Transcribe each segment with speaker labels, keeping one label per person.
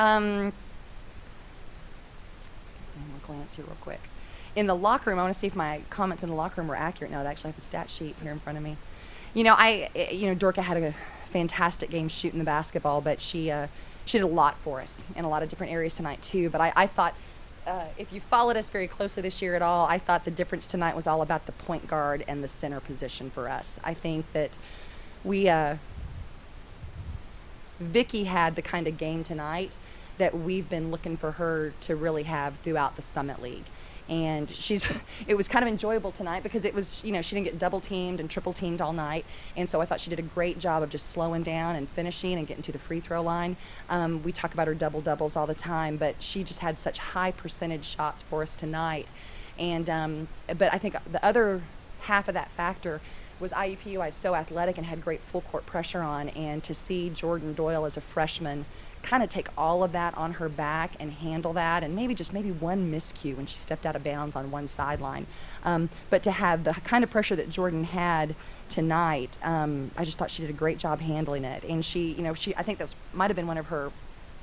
Speaker 1: I'm going to glance here real quick. In the locker room, I want to see if my comments in the locker room were accurate. Now, I actually have a stat sheet here in front of me. Dorka had a fantastic game shooting the basketball, but she did a lot for us in a lot of different areas tonight too. But I thought, if you followed us very closely this year at all, I thought the difference tonight was all about the point guard and the center position for us. I think that Vicky had the kind of game tonight that we've been looking for her to really have throughout the Summit League. And it was kind of enjoyable tonight because it was, she didn't get double teamed and triple teamed all night. And so I thought she did a great job of just slowing down and finishing and getting to the free throw line. We talk about her double doubles all the time, but she just had such high percentage shots for us tonight. And, but I think the other half of that factor was IUPUI is so athletic and had great full court pressure on, and to see Jordan Doyle as a freshman kind of take all of that on her back and handle that, and maybe one miscue when she stepped out of bounds on one sideline. But to have the kind of pressure that Jordan had tonight, I just thought she did a great job handling it. And I think that might have been one of her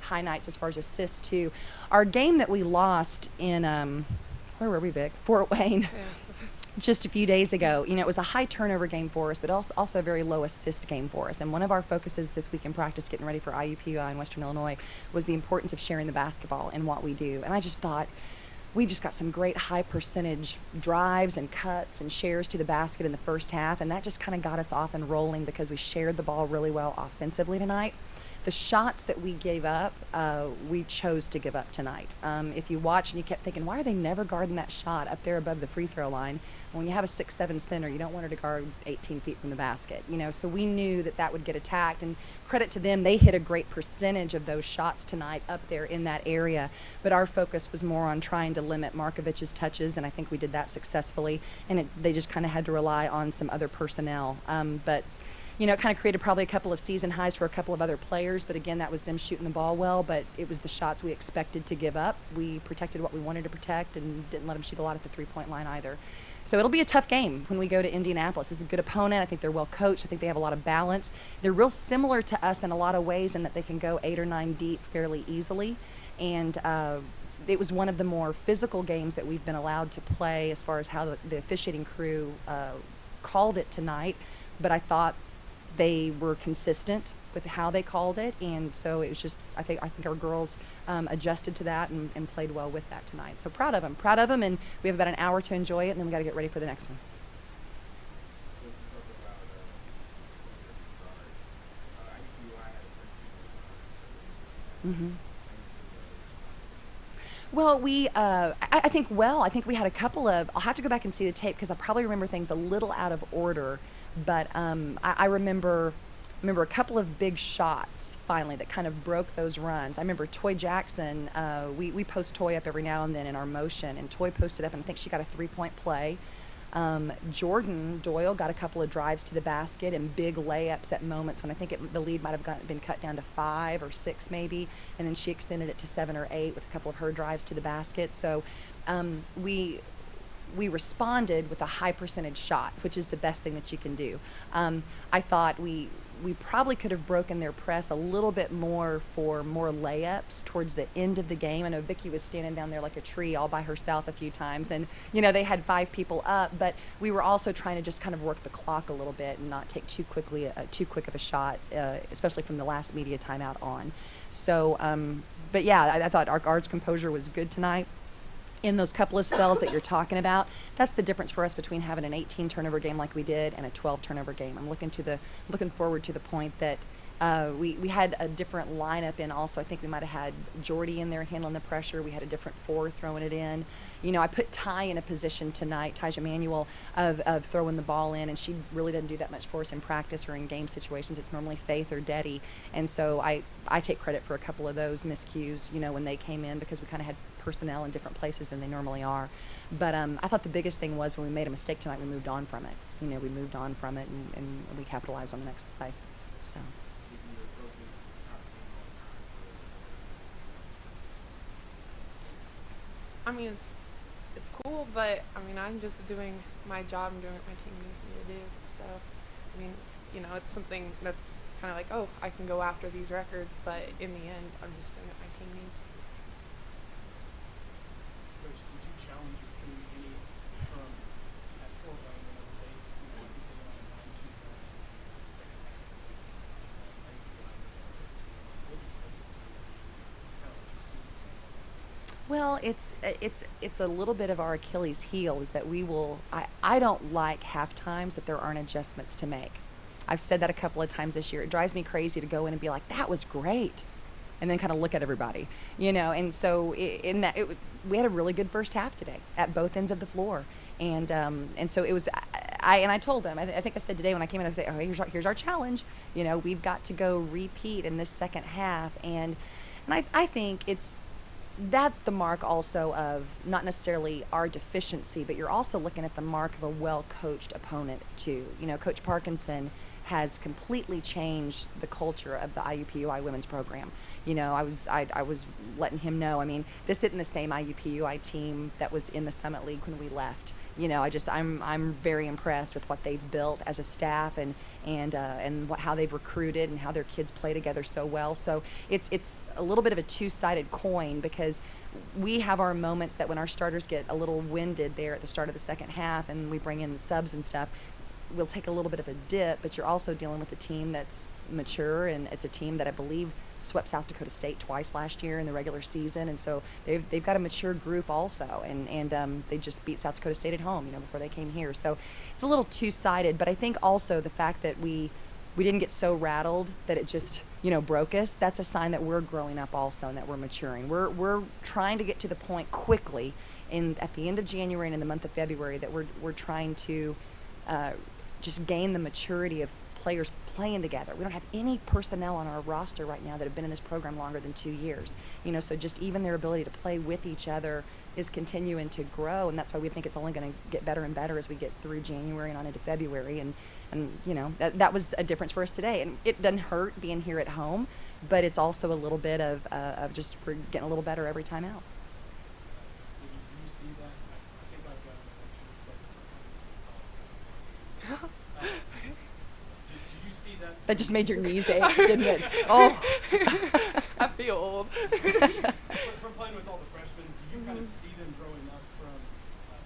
Speaker 1: high nights as far as assists too. Our game that we lost in, where were we, Vic? Fort Wayne. Yeah. Just a few days ago, it was a high turnover game for us, but also a very low assist game for us. And one of our focuses this week in practice, getting ready for IUPUI in Western Illinois, was the importance of sharing the basketball and what we do. And I just thought we just got some great high percentage drives and cuts and shares to the basket in the first half, and that just kind of got us off and rolling because we shared the ball really well offensively tonight. The shots that we gave up, we chose to give up tonight. If you watch and you kept thinking, why are they never guarding that shot up there above the free throw line? When you have a 6'7" center, you don't want her to guard 18 feet from the basket. So we knew that would get attacked, and credit to them, they hit a great percentage of those shots tonight up there in that area. But our focus was more on trying to limit Markovic's touches, and I think we did that successfully. And they just kind of had to rely on some other personnel. But it kind of created probably a couple of season highs for a couple of other players, but again, that was them shooting the ball well, but it was the shots we expected to give up. We protected what we wanted to protect and didn't let them shoot a lot at the three-point line either. So it'll be a tough game when we go to Indianapolis. This is a good opponent. I think they're well coached. I think they have a lot of balance. They're real similar to us in a lot of ways in that they can go 8 or 9 deep fairly easily. And it was one of the more physical games that we've been allowed to play as far as how the officiating crew called it tonight. But I thought they were consistent with how they called it, and so it was just I think our girls adjusted to that and played well with that tonight. So proud of them, and we have about an hour to enjoy it, and then we got to get ready for the next one. Mm-hmm. Well, I think we had a couple of, I'll have to go back and see the tape because I probably remember things a little out of order, but I remember a couple of big shots finally that kind of broke those runs. I remember Toy Jackson, we post Toy up every now and then in our motion, and Toy posted up and I think she got a 3-point play. Jordan Doyle got a couple of drives to the basket and big layups at moments when I think the lead might have been cut down to 5 or 6 maybe, and then she extended it to 7 or 8 with a couple of her drives to the basket. So we responded with a high percentage shot, which is the best thing that you can do. I thought we probably could have broken their press a little bit more for more layups towards the end of the game. I know Vicky was standing down there like a tree all by herself a few times, and they had 5 people up, but we were also trying to just kind of work the clock a little bit and not take too quick of a shot, especially from the last media timeout on. So, but yeah, I thought our guards' composure was good tonight. In those couple of spells that you're talking about, that's the difference for us between having an 18 turnover game like we did and a 12 turnover game. I'm looking forward to the point that we had a different lineup in also. I think we might have had Jordy in there handling the pressure. We had a different 4 throwing it in. I put Ty in a position tonight, Tyja Manuel, of throwing the ball in, and she really doesn't do that much for us in practice or in game situations. It's normally Faith or Deddy, and so I take credit for a couple of those miscues, when they came in, because we kind of had personnel in different places than they normally are. But I thought the biggest thing was when we made a mistake tonight, we moved on from it. We moved on from it and we capitalized on the next play. So.
Speaker 2: I mean, it's cool, but I mean, I'm just doing my job and doing what my team needs me to do. So, I mean, you know, it's something that's kind of like, oh, I can go after these records, but in the end, I'm just doing what my team needs.
Speaker 3: Coach, did you challenge your team any from at Fort Wayne whenever they, you know, I think they went on a 9-2 run in the second half of the IUPUI with that 13-1. What did you say to kind of what you're seeing?
Speaker 1: Well, it's a little bit of our Achilles heel is that I don't like half times that there aren't adjustments to make. I've said that a couple of times this year. It drives me crazy to go in and be like, that was great, and then kind of look at everybody, you know. And so we had a really good first half today at both ends of the floor, and so it was. I told them. I think I said today when I came in, I said, oh, here's our challenge. You know, we've got to go repeat in this second half, and I think that's the mark also of not necessarily our deficiency, but you're also looking at the mark of a well-coached opponent too. You know, Coach Parkinson has completely changed the culture of the IUPUI women's program. You know, I was letting him know. I mean, this isn't the same IUPUI team that was in the Summit League when we left. You know, I'm very impressed with what they've built as a staff and how they've recruited and how their kids play together so well. So it's a little bit of a two-sided coin, because we have our moments that when our starters get a little winded there at the start of the second half and we bring in the subs and stuff, we'll take a little bit of a dip, but you're also dealing with a team that's mature, and it's a team that I believe swept South Dakota State twice last year in the regular season, and so they've got a mature group also, and they just beat South Dakota State at home, you know, before they came here. So it's a little two-sided, but I think also the fact that we didn't get so rattled that it just, you know, broke us, that's a sign that we're growing up also and that we're maturing. We're trying to get to the point quickly at the end of January and in the month of February that we're trying to just gain the maturity of players playing together. We don't have any personnel on our roster right now that have been in this program longer than 2 years. You know, so just even their ability to play with each other is continuing to grow, and that's why we think it's only going to get better and better as we get through January and on into February. And you know, that was a difference for us today. And it doesn't hurt being here at home, but it's also a little bit of just we're getting a little better every time out.
Speaker 3: Did you see that? I think I've got a picture of did you see that?
Speaker 1: That just made your knees ache, didn't it? Oh.
Speaker 2: I feel old.
Speaker 3: From playing with all the freshmen, do you kind of see them growing up from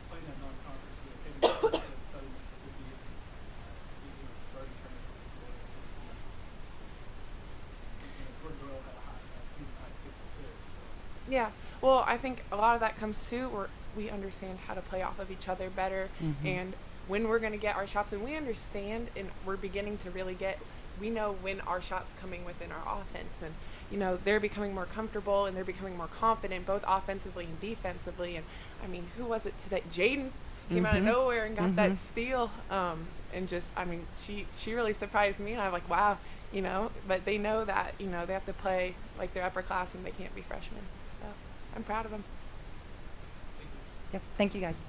Speaker 3: playing that non-conference with Kansas State, Southern Mississippi, even Bergen Turner, Tennessee? Jordan Doyle had a season high 6 assists. So.
Speaker 2: Yeah. Well, I think a lot of that comes too where we understand how to play off of each other better, and when we're going to get our shots, and we understand, and we're beginning to really we know when our shots coming within our offense, and you know, they're becoming more comfortable and they're becoming more confident both offensively and defensively. And I mean, who was it today? Jaden came out of nowhere and got that steal, and just, I mean, she really surprised me, and I'm like, wow, you know. But they know that, you know, they have to play like they're upperclassmen, they can't be freshmen. So I'm proud of them.
Speaker 1: Yep. Thank you guys.